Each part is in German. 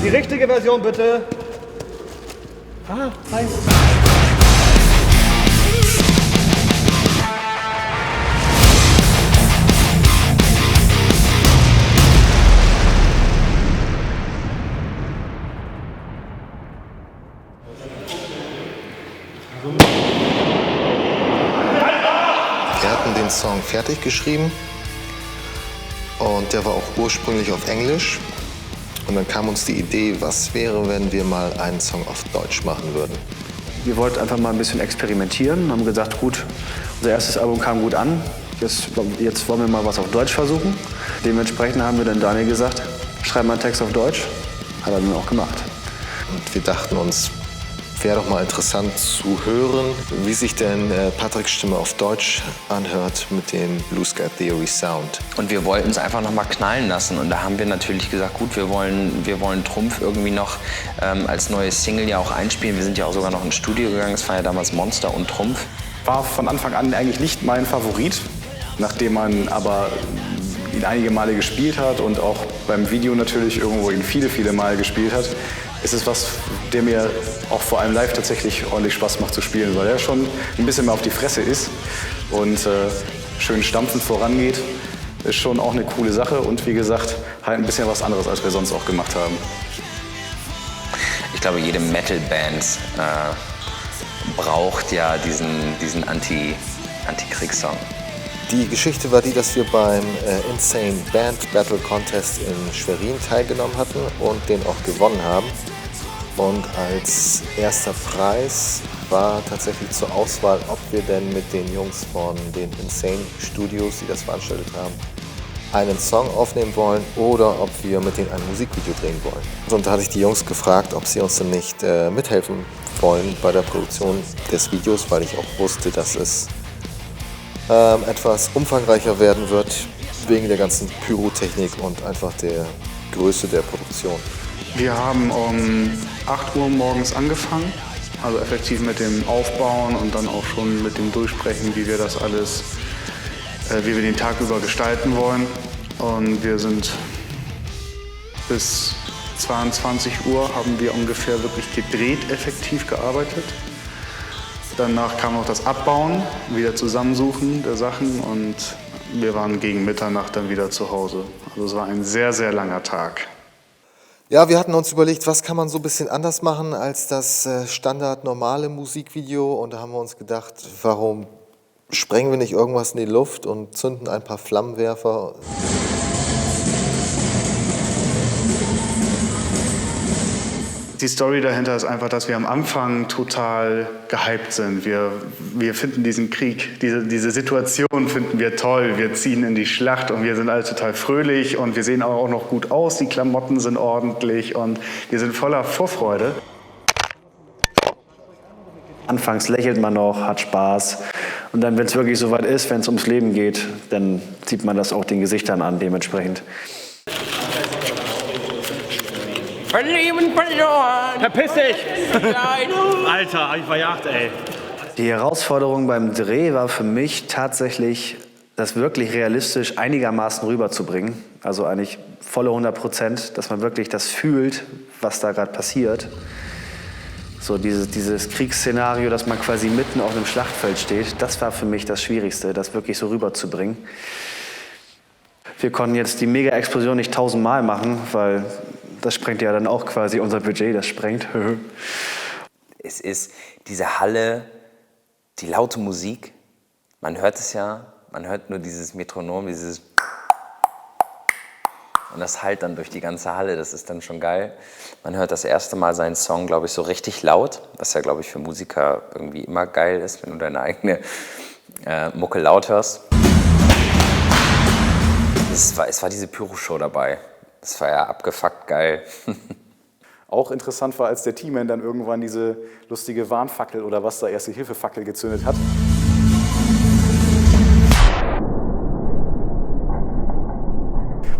Die richtige Version bitte. Ah, hi. Wir hatten den Song fertig geschrieben und der war auch ursprünglich auf Englisch. Und dann kam uns die Idee, was wäre, wenn wir mal einen Song auf Deutsch machen würden. Wir wollten einfach mal ein bisschen experimentieren, haben gesagt, gut, unser erstes Album kam gut an, jetzt wollen wir mal was auf Deutsch versuchen. Dementsprechend haben wir dann Daniel gesagt, schreib mal einen Text auf Deutsch, hat er dann auch gemacht. Und wir dachten uns, wäre doch mal interessant zu hören, wie sich denn Patricks Stimme auf Deutsch anhört mit dem Blue Sky Theory Sound. Und wir wollten es einfach noch mal knallen lassen. Und da haben wir natürlich gesagt, gut, wir wollen Trumpf irgendwie noch als neues Single ja auch einspielen. Wir sind ja auch sogar noch ins Studio gegangen. Es war ja damals Monster und Trumpf. War von Anfang an eigentlich nicht mein Favorit, nachdem man aber ihn einige Male gespielt hat und auch beim Video natürlich irgendwo ihn viele, viele Male gespielt hat. Ist es was, der mir auch vor allem live tatsächlich ordentlich Spaß macht zu spielen, weil er schon ein bisschen mehr auf die Fresse ist und schön stampfend vorangeht. Ist schon auch eine coole Sache und wie gesagt, halt ein bisschen was anderes, als wir sonst auch gemacht haben. Ich glaube, jede Metal-Band braucht ja diesen Anti-Kriegssong. Die Geschichte war die, dass wir beim Insane Band Battle Contest in Schwerin teilgenommen hatten und den auch gewonnen haben. Und als erster Preis war tatsächlich zur Auswahl, ob wir denn mit den Jungs von den Insane Studios, die das veranstaltet haben, einen Song aufnehmen wollen oder ob wir mit denen ein Musikvideo drehen wollen. Und da hatte ich die Jungs gefragt, ob sie uns denn nicht mithelfen wollen bei der Produktion des Videos, weil ich auch wusste, dass es etwas umfangreicher werden wird wegen der ganzen Pyrotechnik und einfach der Größe der Produktion. Wir haben um 8 Uhr morgens angefangen, also effektiv mit dem Aufbauen und dann auch schon mit dem Durchsprechen, wie wir das alles, wie wir den Tag über gestalten wollen. Und wir sind bis 22 Uhr haben wir ungefähr wirklich gedreht, effektiv gearbeitet. Danach kam noch das Abbauen, wieder Zusammensuchen der Sachen und wir waren gegen Mitternacht dann wieder zu Hause. Also es war ein sehr, sehr langer Tag. Ja, wir hatten uns überlegt, was kann man so ein bisschen anders machen als das standard normale Musikvideo und da haben wir uns gedacht, warum sprengen wir nicht irgendwas in die Luft und zünden ein paar Flammenwerfer. Die Story dahinter ist einfach, dass wir am Anfang total gehypt sind. Wir finden diesen Krieg, diese Situation finden wir toll. Wir ziehen in die Schlacht und wir sind alle total fröhlich und wir sehen auch noch gut aus. Die Klamotten sind ordentlich und wir sind voller Vorfreude. Anfangs lächelt man noch, hat Spaß. Und dann, wenn es wirklich soweit ist, wenn es ums Leben geht, dann sieht man das auch den Gesichtern an dementsprechend. Verpiss dich! Alter, hab ich verjagt, ey. Die Herausforderung beim Dreh war für mich tatsächlich, das wirklich realistisch einigermaßen rüberzubringen. Also eigentlich volle 100%, dass man wirklich das fühlt, was da gerade passiert. So dieses Kriegsszenario, dass man quasi mitten auf einem Schlachtfeld steht, das war für mich das Schwierigste, das wirklich so rüberzubringen. Wir konnten jetzt die Mega-Explosion nicht 1000-mal machen, weil das sprengt ja dann auch quasi unser Budget, das sprengt. Es ist diese Halle, die laute Musik. Man hört es ja, man hört nur dieses Metronom, dieses und das hallt dann durch die ganze Halle, das ist dann schon geil. Man hört das erste Mal seinen Song, glaube ich, so richtig laut, was ja, glaube ich, für Musiker irgendwie immer geil ist, wenn du deine eigene Mucke laut hörst. Es war diese Pyro-Show dabei. Das war ja abgefuckt geil. Auch interessant war, als der Teamman dann irgendwann diese lustige Warnfackel oder was da Erste-Hilfe-Fackel gezündet hat.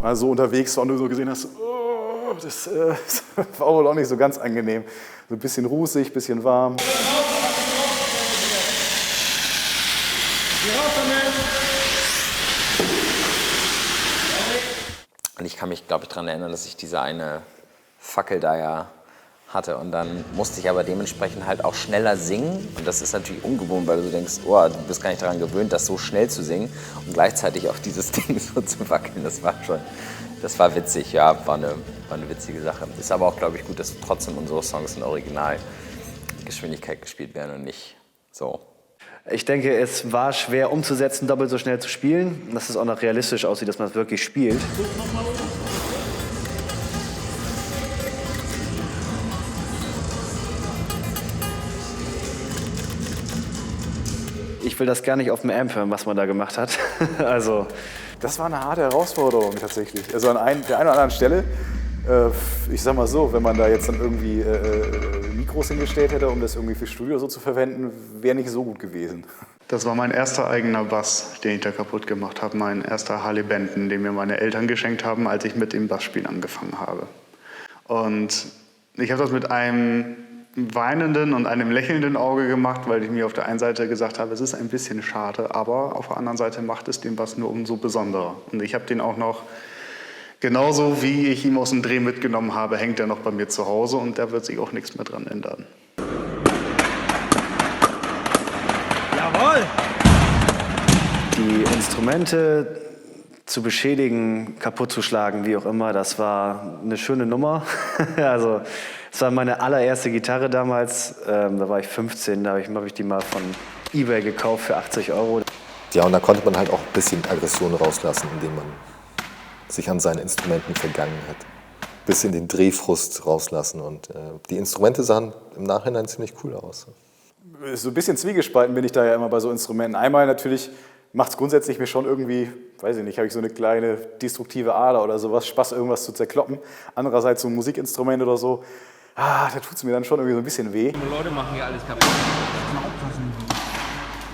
Also unterwegs war und du so gesehen hast, oh, das war wohl auch nicht so ganz angenehm. So ein bisschen rußig, ein bisschen warm. Und ich kann mich, glaube ich, daran erinnern, dass ich diese eine Fackel da ja hatte. Und dann musste ich aber dementsprechend halt auch schneller singen. Und das ist natürlich ungewohnt, weil du denkst, oh, du bist gar nicht daran gewöhnt, das so schnell zu singen und gleichzeitig auch dieses Ding so zu wackeln. Das war witzig, ja, war eine witzige Sache. Ist aber auch, glaube ich, gut, dass trotzdem unsere Songs in Originalgeschwindigkeit gespielt werden und nicht so. Ich denke, es war schwer umzusetzen, doppelt so schnell zu spielen, dass es auch noch realistisch aussieht, dass man es wirklich spielt. Ich will das gar nicht auf dem Amp hören, was man da gemacht hat. Also, Das war eine harte Herausforderung tatsächlich. Also an der einen oder anderen Stelle, ich sag mal so, wenn man da jetzt dann irgendwie Mikros hingestellt hätte, um das irgendwie für Studio so zu verwenden, wäre nicht so gut gewesen. Das war mein erster eigener Bass, den ich da kaputt gemacht habe. Mein erster Harley Benton, den mir meine Eltern geschenkt haben, als ich mit dem Bassspielen angefangen habe. Und ich habe das mit einem weinenden und einem lächelnden Auge gemacht, weil ich mir auf der einen Seite gesagt habe, es ist ein bisschen schade, aber auf der anderen Seite macht es den Bass nur umso besonderer. Und ich habe den auch noch, genauso wie ich ihn aus dem Dreh mitgenommen habe, hängt er noch bei mir zu Hause und da wird sich auch nichts mehr dran ändern. Jawohl! die Instrumente zu beschädigen, kaputt zu schlagen, wie auch immer, das war eine schöne Nummer. Also, es war meine allererste Gitarre damals. Da war ich 15, da habe ich die mal von eBay gekauft für 80 €. Ja, und da konnte man halt auch ein bisschen Aggression rauslassen, indem man sich an seinen Instrumenten vergangen hat. Ein bisschen den Drehfrust rauslassen. Und die Instrumente sahen im Nachhinein ziemlich cool aus. So ein bisschen zwiegespalten bin ich da ja immer bei so Instrumenten. Einmal natürlich macht es grundsätzlich mir schon irgendwie, weiß ich nicht, habe ich so eine kleine destruktive Ader oder sowas, Spaß, irgendwas zu zerkloppen. Andererseits so ein Musikinstrument oder so, da tut es mir dann schon irgendwie so ein bisschen weh. Die Leute machen hier alles kaputt.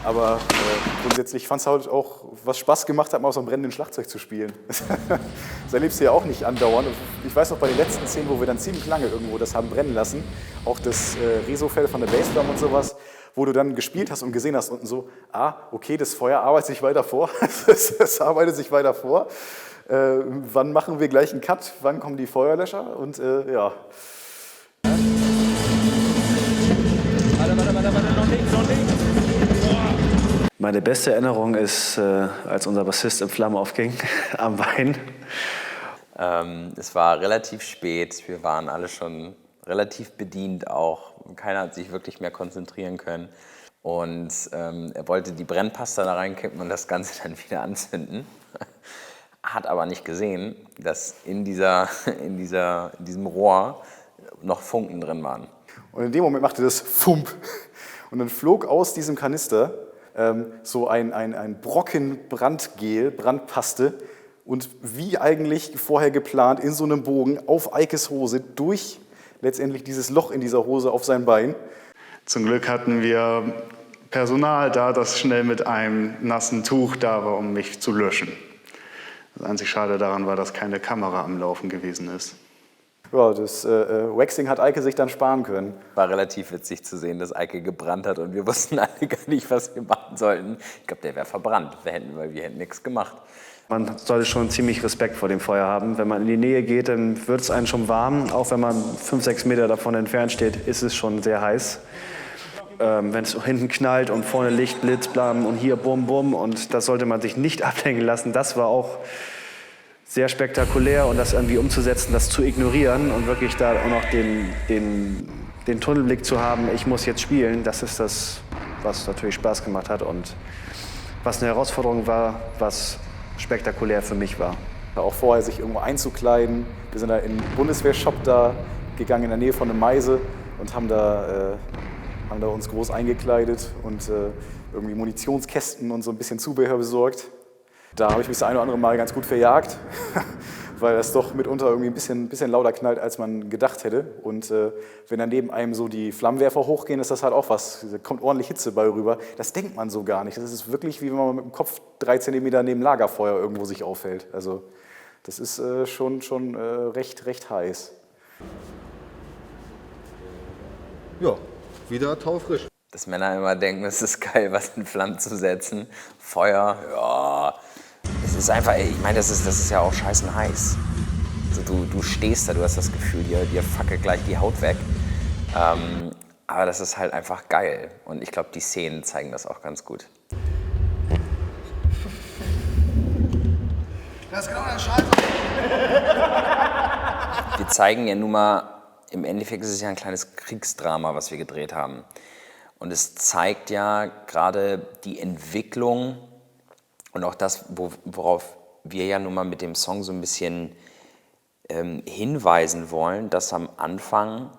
Aber grundsätzlich fand es halt auch, was Spaß gemacht hat, mal auf so einem brennenden Schlagzeug zu spielen. Das erlebst du ja auch nicht andauernd. Ich weiß noch, bei den letzten Szenen, wo wir dann ziemlich lange irgendwo das haben brennen lassen, auch das Reso-Fell von der Bassdrum und sowas, wo du dann gespielt hast und gesehen hast unten so, okay, das Feuer arbeitet sich weiter vor, es arbeitet sich weiter vor. Wann machen wir gleich einen Cut, wann kommen die Feuerlöscher und ja. Warte, noch nicht. Meine beste Erinnerung ist, als unser Bassist in Flammen aufging, am Bein. Es war relativ spät, wir waren alle schon relativ bedient auch. Keiner hat sich wirklich mehr konzentrieren können. Und er wollte die Brennpasta da reinkippen und das Ganze dann wieder anzünden. Hat aber nicht gesehen, dass in diesem Rohr noch Funken drin waren. Und in dem Moment machte das Fump. Und dann flog aus diesem Kanister so ein Brocken Brandgel, Brandpaste und wie eigentlich vorher geplant in so einem Bogen auf Eikes Hose durch letztendlich dieses Loch in dieser Hose auf sein Bein. Zum Glück hatten wir Personal da, das schnell mit einem nassen Tuch da war, um mich zu löschen. Das einzig Schade daran war, dass keine Kamera am Laufen gewesen ist. Ja, das Waxing hat Eike sich dann sparen können. War relativ witzig zu sehen, dass Eike gebrannt hat und wir wussten alle gar nicht, was wir machen sollten. Ich glaube, der wäre verbrannt, weil wir hätten nichts gemacht. Man sollte schon ziemlich Respekt vor dem Feuer haben. Wenn man in die Nähe geht, dann wird es einen schon warm. Auch wenn man 5-6 Meter davon entfernt steht, ist es schon sehr heiß. Wenn es hinten knallt und vorne Licht, Blitz, Blam und hier Bum, Bum. Und das sollte man sich nicht ablenken lassen. Das war auch sehr spektakulär und das irgendwie umzusetzen, das zu ignorieren und wirklich da auch noch den Tunnelblick zu haben, ich muss jetzt spielen, das ist das, was natürlich Spaß gemacht hat und was eine Herausforderung war, was spektakulär für mich war. Auch vorher sich irgendwo einzukleiden. Wir sind da in den Bundeswehrshop da gegangen in der Nähe von einem Meise und haben da uns groß eingekleidet und irgendwie Munitionskästen und so ein bisschen Zubehör besorgt. Da habe ich mich das eine oder andere Mal ganz gut verjagt, weil das doch mitunter irgendwie ein bisschen lauter knallt, als man gedacht hätte. Und wenn dann neben einem so die Flammenwerfer hochgehen, ist das halt auch was. Da kommt ordentlich Hitze bei rüber. Das denkt man so gar nicht. Das ist wirklich, wie wenn man mit dem Kopf 3 Zentimeter neben Lagerfeuer irgendwo sich aufhält. Also das ist schon recht heiß. Ja, wieder taufrisch. Dass Männer immer denken, es ist geil, was in Flammen zu setzen. Feuer, ja. Es ist einfach, ich meine, das ist ja auch scheißen heiß. Also du stehst da, du hast das Gefühl, dir fackelt gleich die Haut weg. Aber das ist halt einfach geil. Und ich glaube, die Szenen zeigen das auch ganz gut. Das ist genau der Scheiß. Wir zeigen ja nun mal, im Endeffekt ist es ja ein kleines Kriegsdrama, was wir gedreht haben. Und es zeigt ja gerade die Entwicklung und auch das, worauf wir ja nun mal mit dem Song so ein bisschen hinweisen wollen, dass am Anfang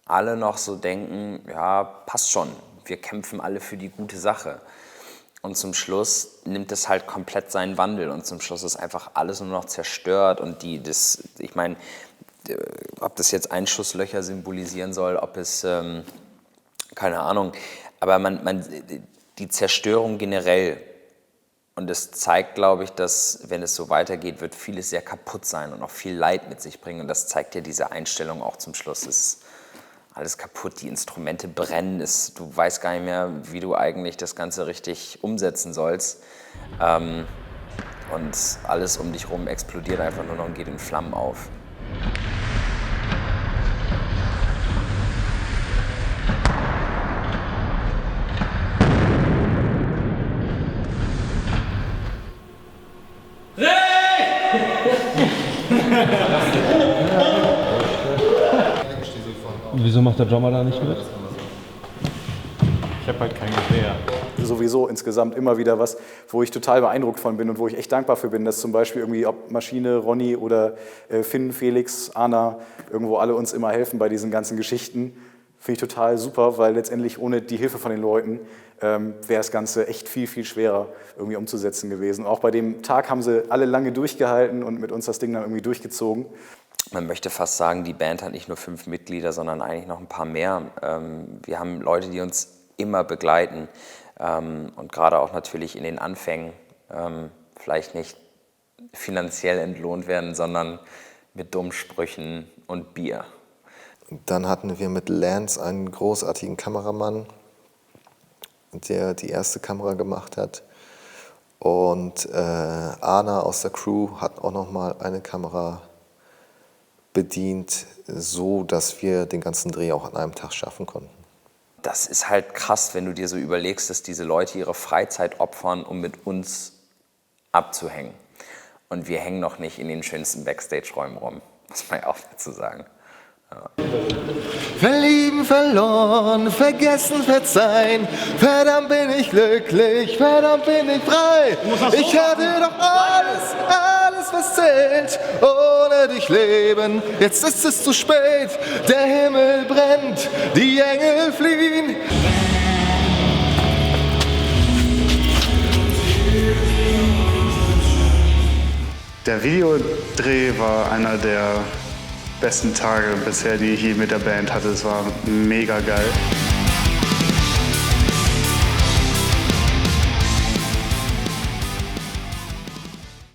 alle noch so denken, ja, passt schon, wir kämpfen alle für die gute Sache. Und zum Schluss nimmt es halt komplett seinen Wandel und zum Schluss ist einfach alles nur noch zerstört und ich meine, ob das jetzt Einschusslöcher symbolisieren soll, ob es, keine Ahnung, aber die Zerstörung generell. Und es zeigt, glaube ich, dass, wenn es so weitergeht, wird vieles sehr kaputt sein und auch viel Leid mit sich bringen. Und das zeigt ja diese Einstellung auch zum Schluss. Es ist alles kaputt, die Instrumente brennen, du weißt gar nicht mehr, wie du eigentlich das Ganze richtig umsetzen sollst. Und alles um dich rum explodiert einfach nur noch und geht in Flammen auf. Wieso macht der Drummer da nicht mit? Ich habe halt kein Gewehr. Sowieso insgesamt immer wieder was, wo ich total beeindruckt von bin und wo ich echt dankbar für bin, dass zum Beispiel irgendwie ob Maschine, Ronny oder Finn, Felix, Anna, irgendwo alle uns immer helfen bei diesen ganzen Geschichten. Finde ich total super, weil letztendlich ohne die Hilfe von den Leuten wäre das Ganze echt viel, viel schwerer irgendwie umzusetzen gewesen. Auch bei dem Tag haben sie alle lange durchgehalten und mit uns das Ding dann irgendwie durchgezogen. Man möchte fast sagen, die Band hat nicht nur 5 Mitglieder, sondern eigentlich noch ein paar mehr. Wir haben Leute, die uns immer begleiten und gerade auch natürlich in den Anfängen vielleicht nicht finanziell entlohnt werden, sondern mit dummen Sprüchen und Bier. Dann hatten wir mit Lance einen großartigen Kameramann, der die erste Kamera gemacht hat. Und Anna aus der Crew hat auch noch mal eine Kamera bedient, so dass wir den ganzen Dreh auch an einem Tag schaffen konnten. Das ist halt krass, wenn du dir so überlegst, dass diese Leute ihre Freizeit opfern, um mit uns abzuhängen. Und wir hängen noch nicht in den schönsten Backstage-Räumen rum, muss man ja auch dazu sagen. Ja. Verlieben, verloren, vergessen, verzeihen. Verdammt bin ich glücklich, verdammt bin ich frei. Ich hatte doch alles, was zählt. Ohne dich leben, jetzt ist es zu spät. Der Himmel brennt, die Engel fliehen. Der Videodreh war einer der besten Tage bisher, die ich je mit der Band hatte. Es war mega geil.